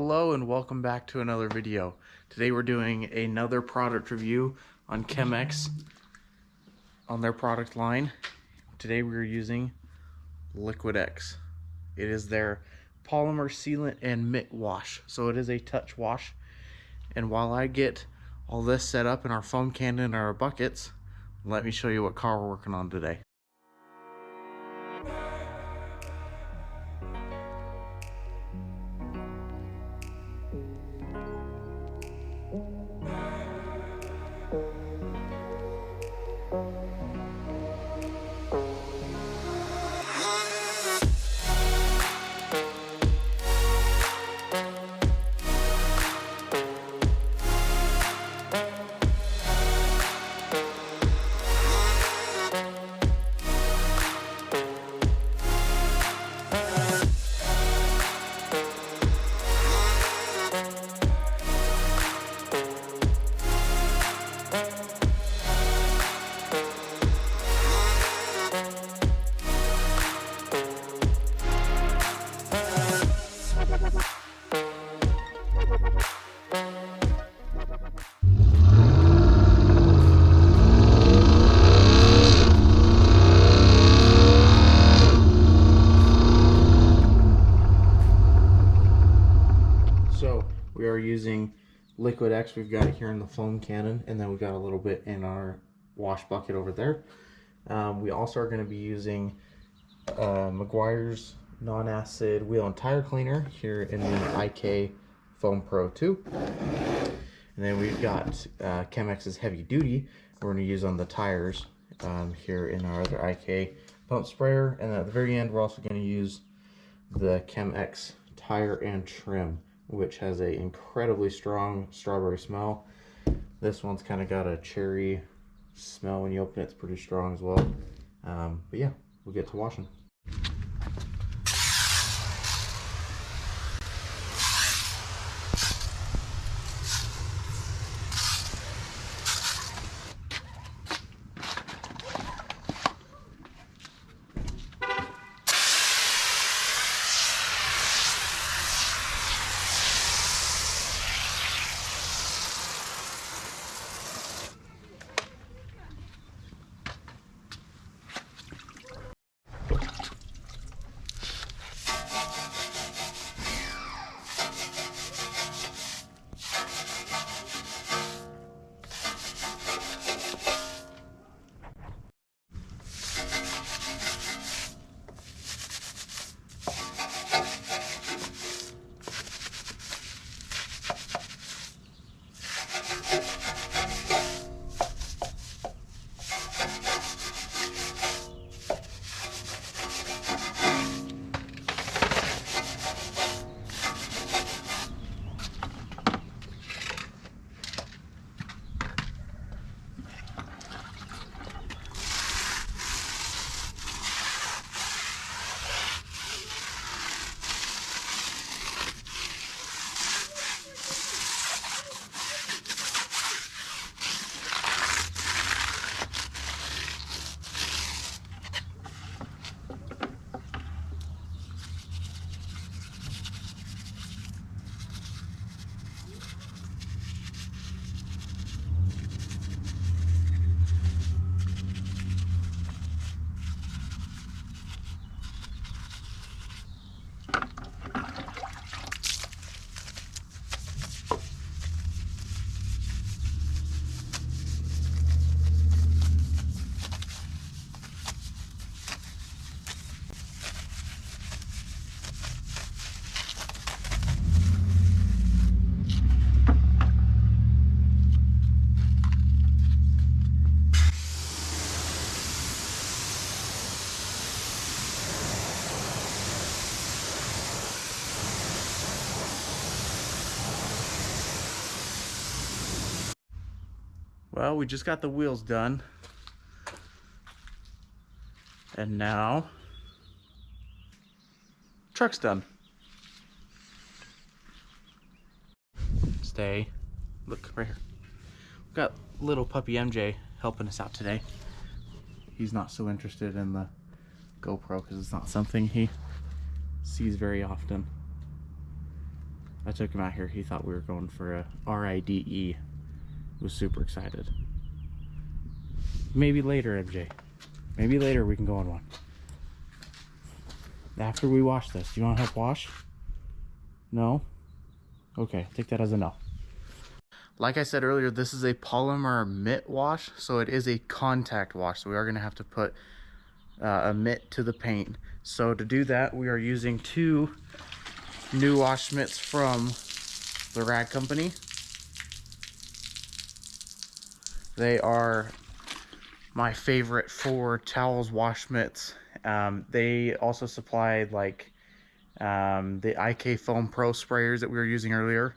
Hello and welcome back to another video. Today we're doing another product review on Chem-X on their product line. Today we're using Liquid X. It is their polymer sealant and mitt wash. So it is a touch wash. And while I get all this set up in our foam cannon and our buckets, let me show you what car we're working on today. We are using Liquid X. We've got it here in the foam cannon, and then we've got a little bit in our wash bucket over there. We also are going to be using Meguiar's non-acid wheel and tire cleaner here in the IK Foam Pro 2. And then we've got Chem-X's heavy duty we're going to use on the tires here in our other IK pump sprayer. And at the very end, we're also going to use the Chem-X Tire and Trim, which has an incredibly strong strawberry smell. This one's kind of got a cherry smell when you open it. It's pretty strong as well. But yeah, we'll get to washing. Well, we just got the wheels done, and now truck's done. Stay. Look right here. We've got little puppy MJ helping us out today. He's not so interested in the GoPro because it's not something he sees very often. I took him out here. He thought we were going for a RIDE. He was super excited. Maybe later, MJ. Maybe later we can go on one. After we wash this. Do you want to help wash? No? Okay, take that as a no. Like I said earlier, this is a polymer mitt wash, so it is a contact wash. So we are going to have to put a mitt to the paint. So to do that, we are using 2 new wash mitts from the Rag Company. They are my favorite for towels wash mitts. They also supply like the IK Foam Pro sprayers that we were using earlier.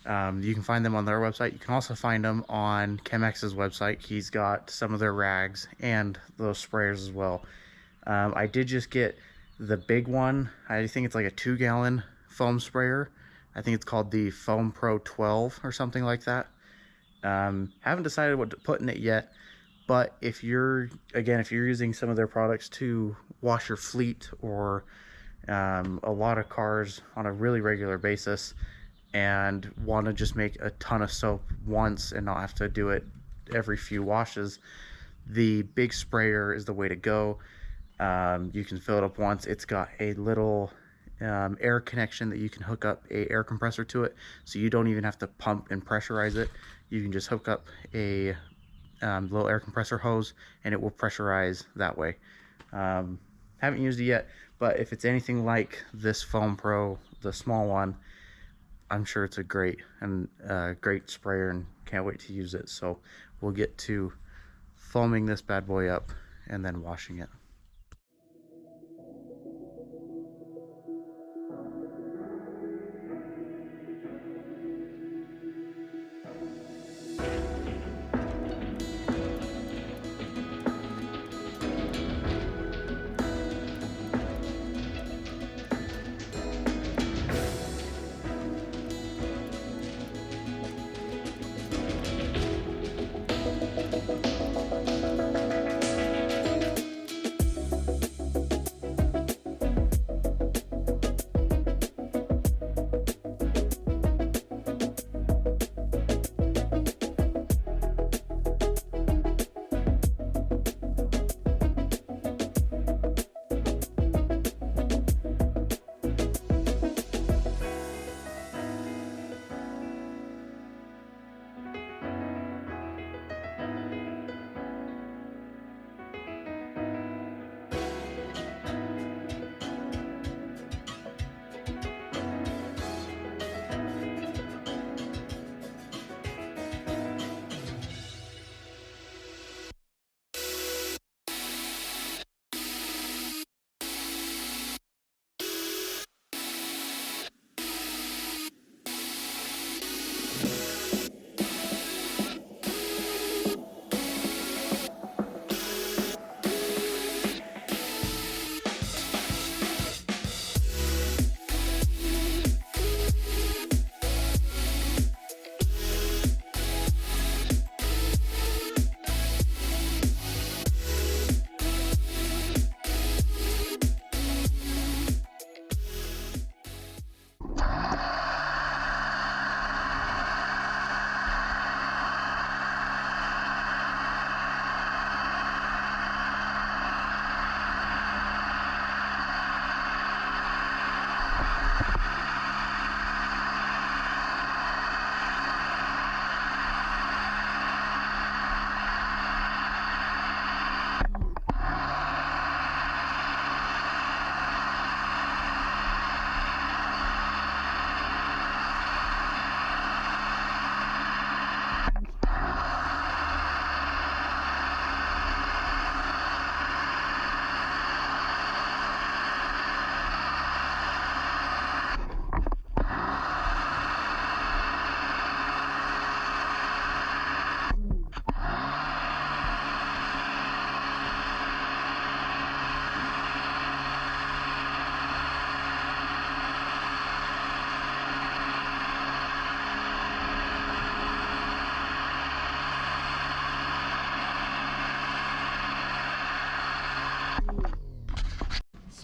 You can find them on their website. You can also find them on Chem-X's website. He's got some of their rags and those sprayers as well. I did just get the big one. I think it's like a 2-gallon foam sprayer. I think it's called the Foam Pro 12 or something like that. Haven't decided what to put in it yet, but if you're using some of their products to wash your fleet or a lot of cars on a really regular basis and want to just make a ton of soap once and not have to do it every few washes, the big sprayer is the way to go. You can fill it up once. It's got a little air connection that you can hook up a air compressor to it, so you don't even have to pump and pressurize it. You can just hook up a little air compressor hose and it will pressurize that way. Haven't used it yet, but if it's anything like this Foam Pro, the small one, I'm sure it's a great sprayer and can't wait to use it. So we'll get to foaming this bad boy up and then washing it.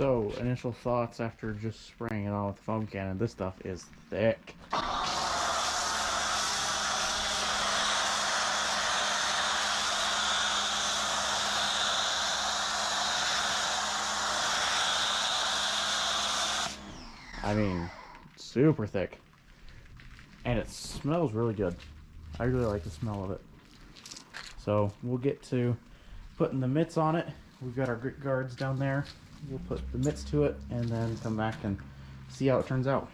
So, initial thoughts after just spraying it on with the foam cannon. This stuff is thick. I mean, super thick. And it smells really good. I really like the smell of it. So, we'll get to putting the mitts on it. We've got our grit guards down there. We'll put the mitts to it and then come back and see how it turns out.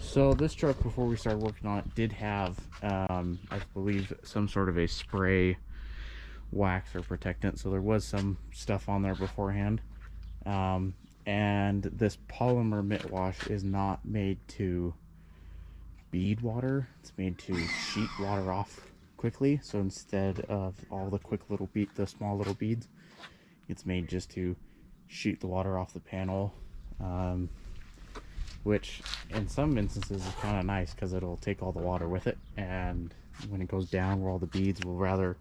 So this truck, before we started working on it, did have, I believe, some sort of a spray wax or protectant. So there was some stuff on there beforehand. And this polymer mitt wash is not made to bead water. It's made to sheet water off quickly. So instead of all the quick little the small little beads, it's made just to sheet the water off the panel. Which in some instances is kind of nice because it'll take all the water with it, and when it goes down where all the beads will rather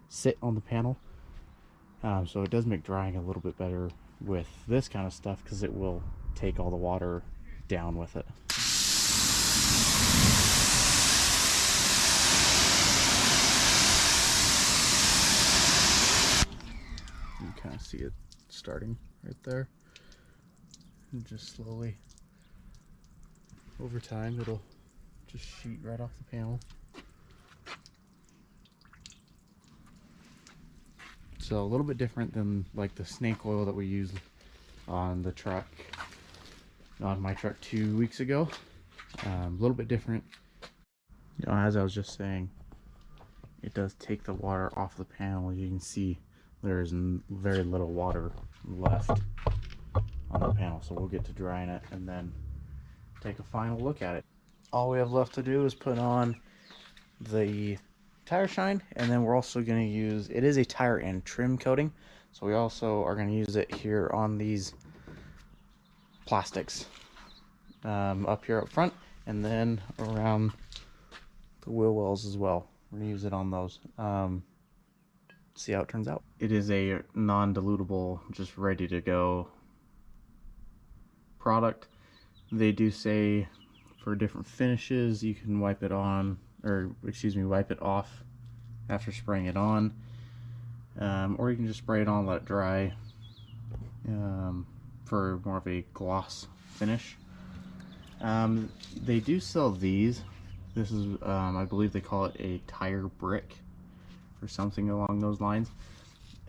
sit on the panel. So it does make drying a little bit better with this kind of stuff because it will take all the water down with it. You kind of see it starting right there, and just slowly over time it'll just sheet right off the panel. So a little bit different than like the snake oil that we used on the truck, on my truck 2 weeks ago. A little bit different. You know, as I was just saying, it does take the water off the panel. You can see there's very little water left on the panel. So we'll get to drying it and then take a final look at it. All we have left to do is put on the tire shine, and then we're also going to use, it is a tire and trim coating, so we also are going to use it here on these plastics, up here up front, and then around the wheel wells as well. We're going to use it on those. See how it turns out. It is a non-dilutable, just ready to go product. They do say for different finishes you can wipe it on, or excuse me, wipe it off after spraying it on, or you can just spray it on, let it dry. for more of a gloss finish. They do sell these. This is, I believe they call it a tire brick or something along those lines.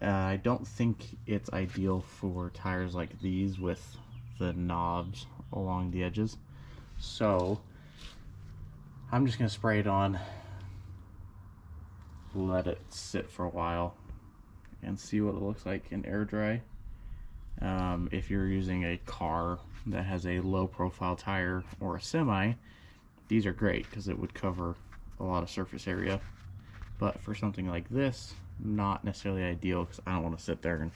I don't think it's ideal for tires like these with the knobs along the edges. So I'm just going to spray it on, let it sit for a while, and see what it looks like in air dry. If you're using a car that has a low profile tire or a semi, these are great because it would cover a lot of surface area. But for something like this, not necessarily ideal because I don't want to sit there and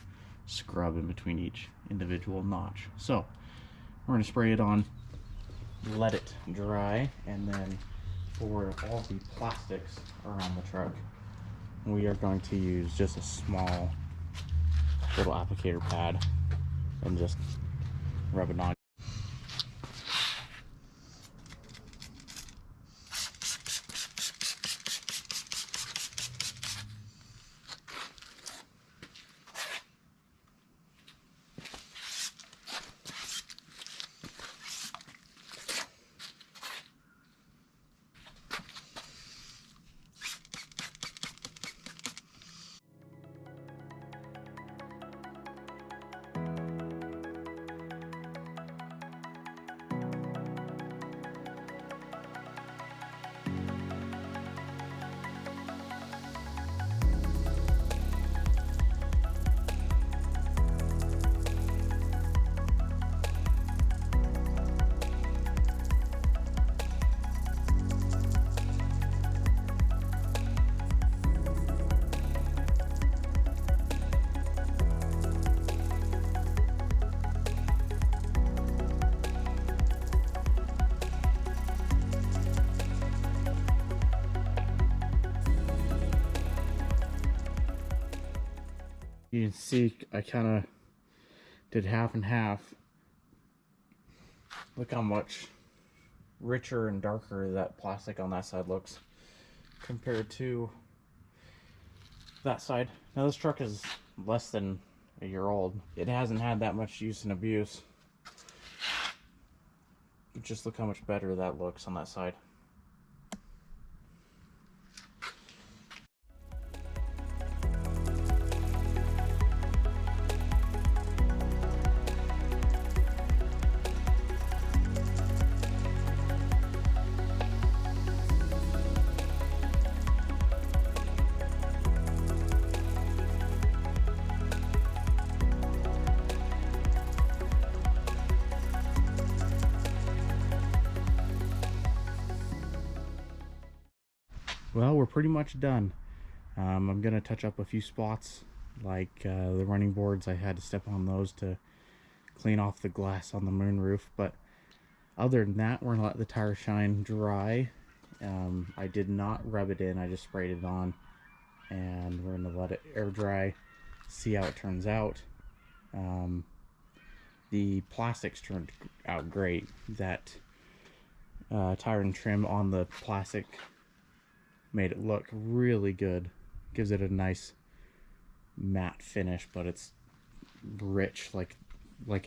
scrub in between each individual notch. So we're going to spray it on, let it dry, and then for all the plastics around the truck, we are going to use just a small little applicator pad and just rub it on. You can see I kind of did half and half. Look how much richer and darker that plastic on that side looks compared to that side. Now this truck is less than a year old. It hasn't had that much use and abuse. But just look how much better that looks on that side. Well, we're pretty much done. I'm gonna touch up a few spots, like the running boards. I had to step on those to clean off the glass on the moonroof, but other than that, we're gonna let the tire shine dry. I did not rub it in, I just sprayed it on, and we're gonna let it air dry, see how it turns out. The plastics turned out great. That tire and trim on the plastic made it look really good. Gives it a nice matte finish, but it's rich, like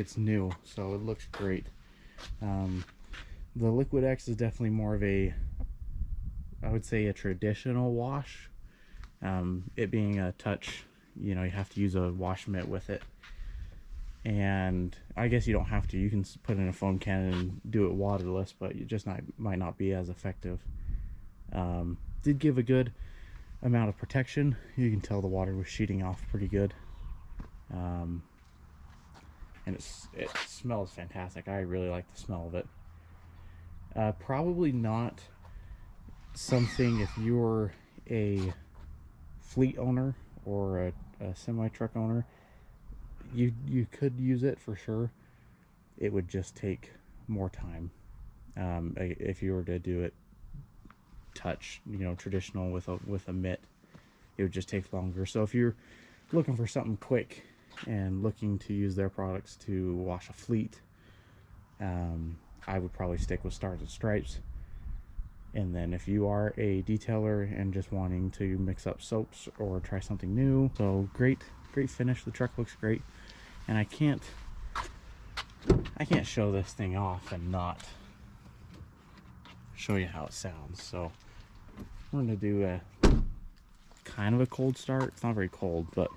it's new, so it looks great. The Liquid X is definitely more of a, I would say, a traditional wash. It being a touch, you know, you have to use a wash mitt with it, and I guess you don't have to. You can put in a foam can and do it waterless, but you just might not be as effective. Did give a good amount of protection. You can tell the water was sheeting off pretty good, and it smells fantastic. I really like the smell of it. Probably not something if you're a fleet owner or a semi-truck owner. You could use it for sure. It would just take more time. If you were to do it touch, you know, traditional with a mitt, it would just take longer. So if you're looking for something quick and looking to use their products to wash a fleet, I would probably stick with Stars and Stripes. And then if you are a detailer and just wanting to mix up soaps or try something new, so great finish. The truck looks great, and I can't I can't show this thing off and not show you how it sounds. So we're gonna do a kind of a cold start. It's not very cold, but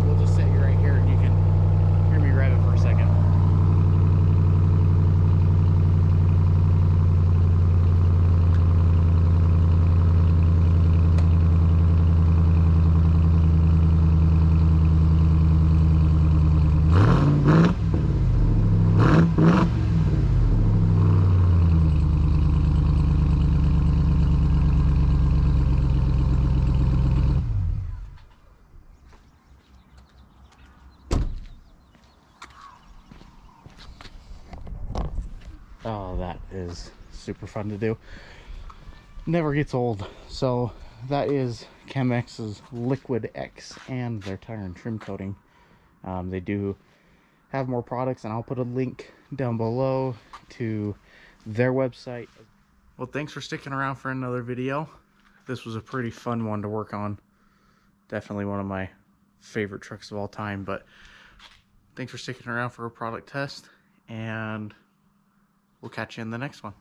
we'll just set you right here and you can hear me rev it for a second. Oh, that is super fun to do. Never gets old. So that is Chem-X's Liquid X and their tire and trim coating. They do have more products, and I'll put a link down below to their website. Well, thanks for sticking around for another video. This was a pretty fun one to work on. Definitely one of my favorite trucks of all time, but thanks for sticking around for a product test, and we'll catch you in the next one.